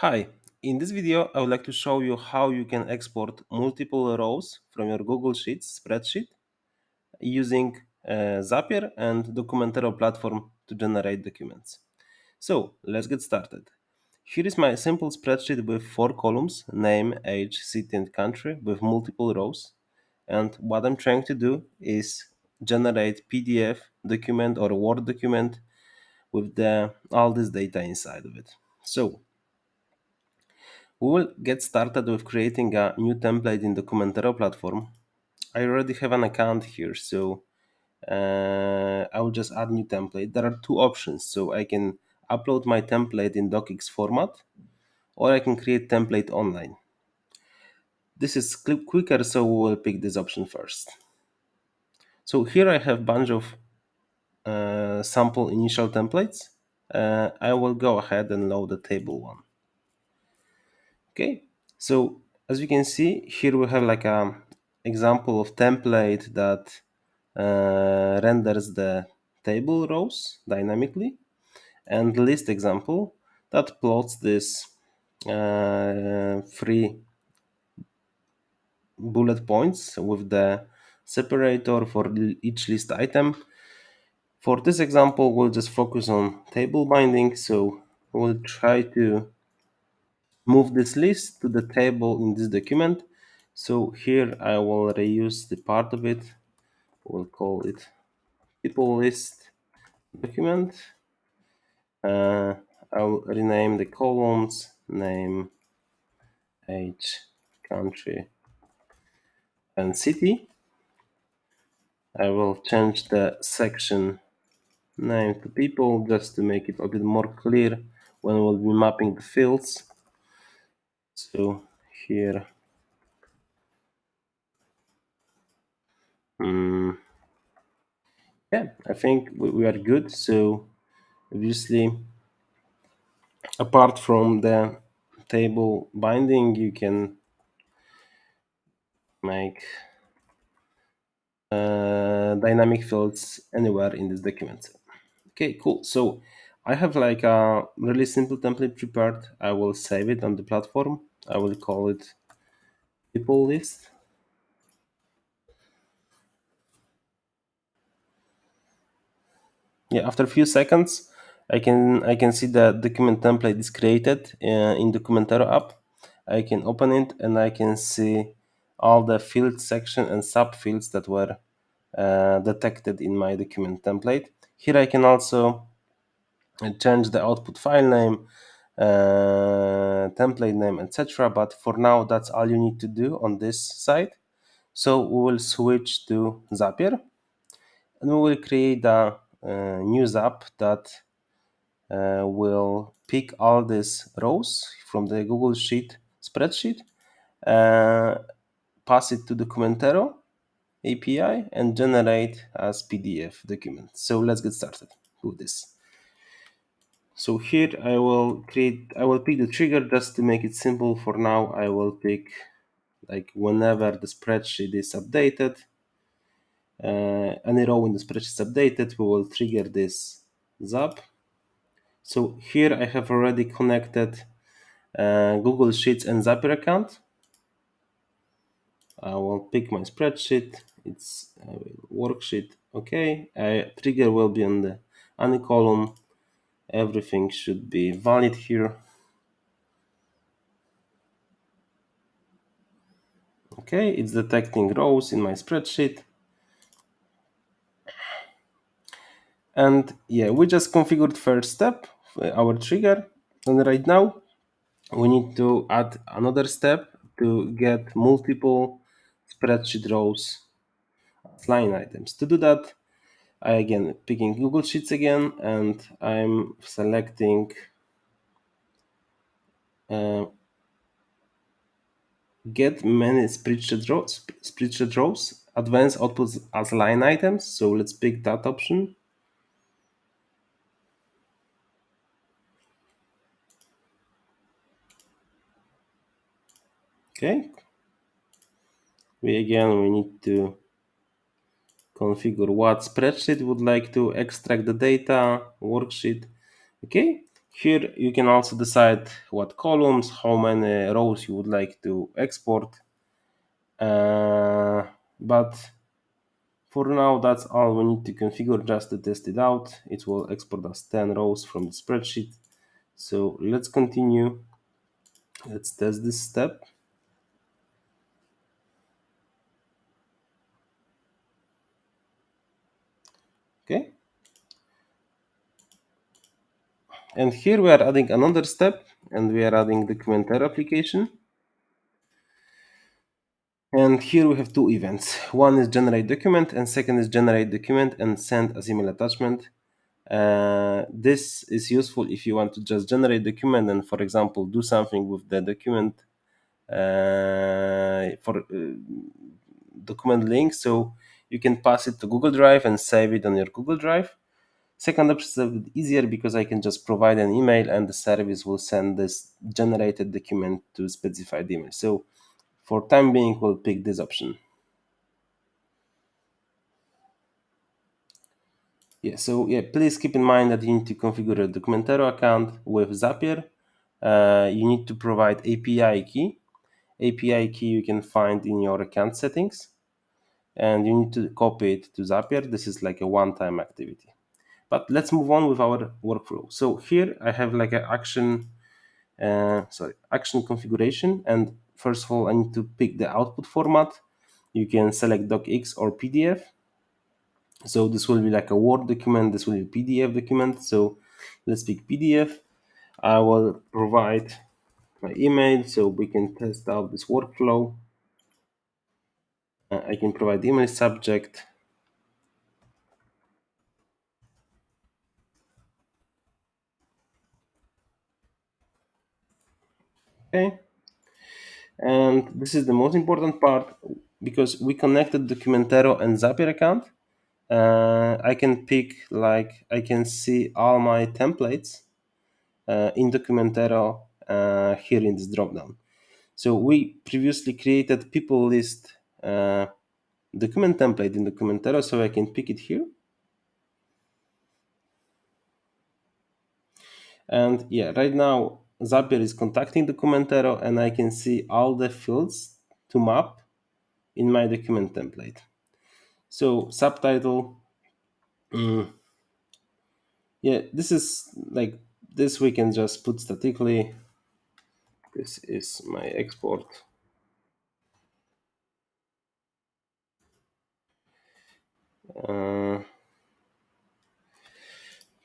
Hi, in this video I would like to show you how you can export multiple rows from your Google Sheets spreadsheet using Zapier and Documentero platform to generate documents. So let's get started. Here is my simple spreadsheet with 4 columns: name, age, city and country, with multiple rows. And what I'm trying to do is generate PDF document or Word document with all this data inside of it. So we will get started with creating a new template in the Documentero platform. I already have an account here, so I will just add new template. There are two options, so I can upload my template in docx format, or I can create template online. This is quicker, so we will pick this option first. So here I have a bunch of sample initial templates. I will go ahead and load the table one. Okay, so as you can see here, we have like a example of template that renders the table rows dynamically, and list example that plots this three bullet points with the separator for each list item. For this example, we'll just focus on table binding, so we'll try to move this list to the table in this document. So here I will reuse the part of it. We'll call it people list document. I'll rename the columns name, age, country, and city. I will change the section name to people just to make it a bit more clear when we'll be mapping the fields. So here, yeah, I think we are good. So obviously, apart from the table binding, you can make dynamic fields anywhere in this document. Okay, cool. So I have like a really simple template prepared. I will save it on the platform. I will call it people list. Yeah, after a few seconds, I can see the document template is created in Documentero app. I can open it and I can see all the field section and subfields that were detected in my document template. Here I can also change the output file name, template name, etc. But for now, that's all you need to do on this side. So we will switch to Zapier and we will create a new Zap that will pick all these rows from the Google Sheet spreadsheet, uh, pass it to the Documentero API, and generate as PDF document. So let's get started with this. So here I will pick the trigger just to make it simple. For now, I will pick like whenever the spreadsheet is updated, any row in the spreadsheet is updated, we will trigger this Zap. So here I have already connected Google Sheets and Zapier account. I will pick my spreadsheet. It's a worksheet. Okay, trigger will be on the any column. Everything should be valid here. Okay, it's detecting rows in my spreadsheet. And yeah, we just configured first step, our trigger. And right now we need to add another step to get multiple spreadsheet rows as line items. To do that, I again picking Google Sheets again, and I'm selecting uh, get many spreadsheet rows, advanced outputs as line items. So let's pick that option. Okay. We need to configure what spreadsheet would like to extract the data, worksheet. Okay. Here you can also decide what columns, how many rows you would like to export. But for now, that's all we need to configure just to test it out. It will export us 10 rows from the spreadsheet. So let's continue. Let's test this step. Okay. And here we are adding another step, and we are adding the Documentero application. And here we have two events. One is generate document, and second is generate document and send as email attachment. This is useful if you want to just generate document and, for example, do something with the document for document link. So you can pass it to Google Drive and save it on your Google Drive. Second option is a bit easier because I can just provide an email and the service will send this generated document to specified email. So for time being, we'll pick this option. Yeah, so yeah, please keep in mind that you need to configure a Documentero account with Zapier. You need to provide API key. API key you can find in your account settings, and you need to copy it to Zapier. This is like a one-time activity. But let's move on with our workflow. So here I have like an action configuration, and first of all, I need to pick the output format. You can select docx or PDF. So this will be like a Word document, this will be a PDF document. So let's pick PDF. I will provide my email so we can test out this workflow. I can provide email subject. Okay. And this is the most important part because we connected Documentero and Zapier account. I can pick, like, I can see all my templates in Documentero here in this dropdown. So we previously created people list document template in Documentero, so I can pick it here. And yeah, right now Zapier is contacting Documentero, and I can see all the fields to map in my document template. So subtitle, yeah, this is like this we can just put statically. This is my export. Uh,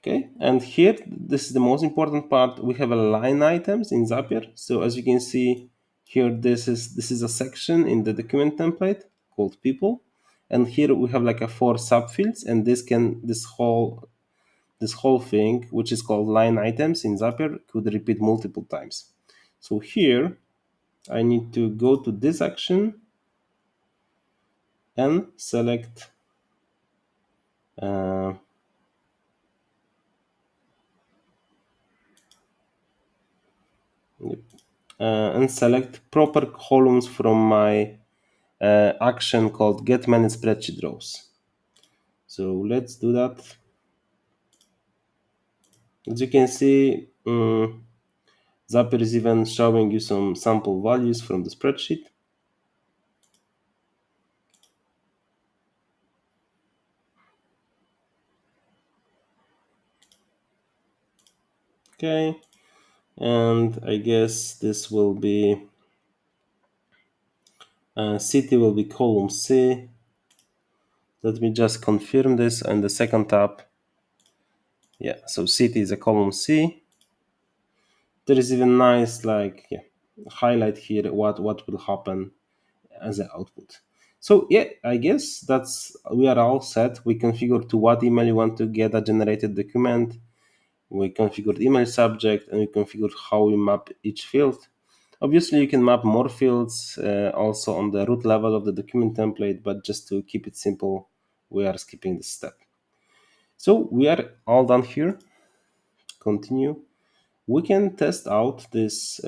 Okay, and here, this is the most important part. We have a line items in Zapier. So as you can see here, this is a section in the document template called people, and here we have like a four subfields, and this whole thing, which is called line items in Zapier, could repeat multiple times. So here, I need to go to this action and select. Uh, and select proper columns from my action called get many spreadsheet rows. So let's do that. As you can see, Zapier is even showing you some sample values from the spreadsheet. Okay, and I guess this will be city will be column C. Let me just confirm this in the second tab. Yeah, so city is a column C. There is even nice highlight here what will happen as an output. So yeah, I guess that's we are all set. We configured to what email you want to get a generated document. We configured email subject, and we configured how we map each field. Obviously, you can map more fields also on the root level of the document template, but just to keep it simple, we are skipping this step. So we are all done here. Continue. We can test out this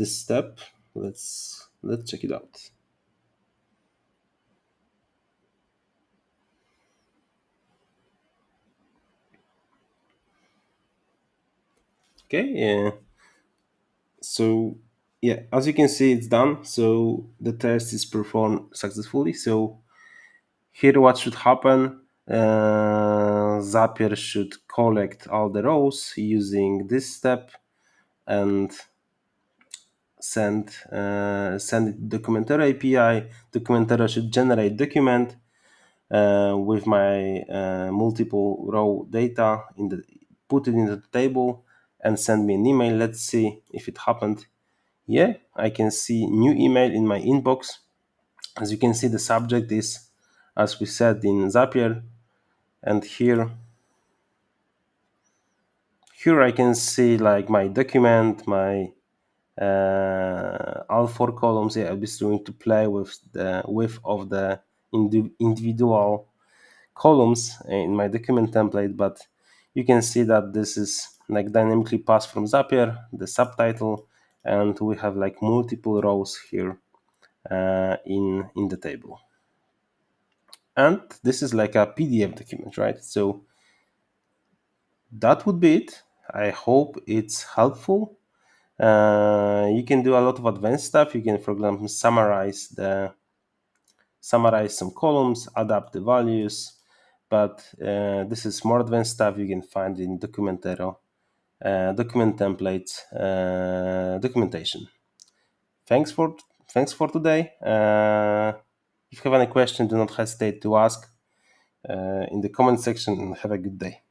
step. Let's check it out. Okay. So yeah, as you can see, it's done. So the test is performed successfully. So here, what should happen? Zapier should collect all the rows using this step and send it to Documentero API. Documentero should generate document with my multiple row data in the put it into the table and send me an email. Let's see if it happened. Yeah, I can see new email in my inbox. As you can see, the subject is, as we said in Zapier, and here I can see like my document, my all four columns. Yeah, I'm just going to play with the width of the individual columns in my document template, but you can see that this is like dynamically passed from Zapier, the subtitle, and we have like multiple rows here in the table. And this is like a PDF document, right? So that would be it. I hope it's helpful. You can do a lot of advanced stuff. You can, for example, summarize some columns, adapt the values. But this is more advanced stuff you can find in Documentero, document templates, documentation. Thanks for thanks for today. If you have any question, do not hesitate to ask in the comment section. And have a good day.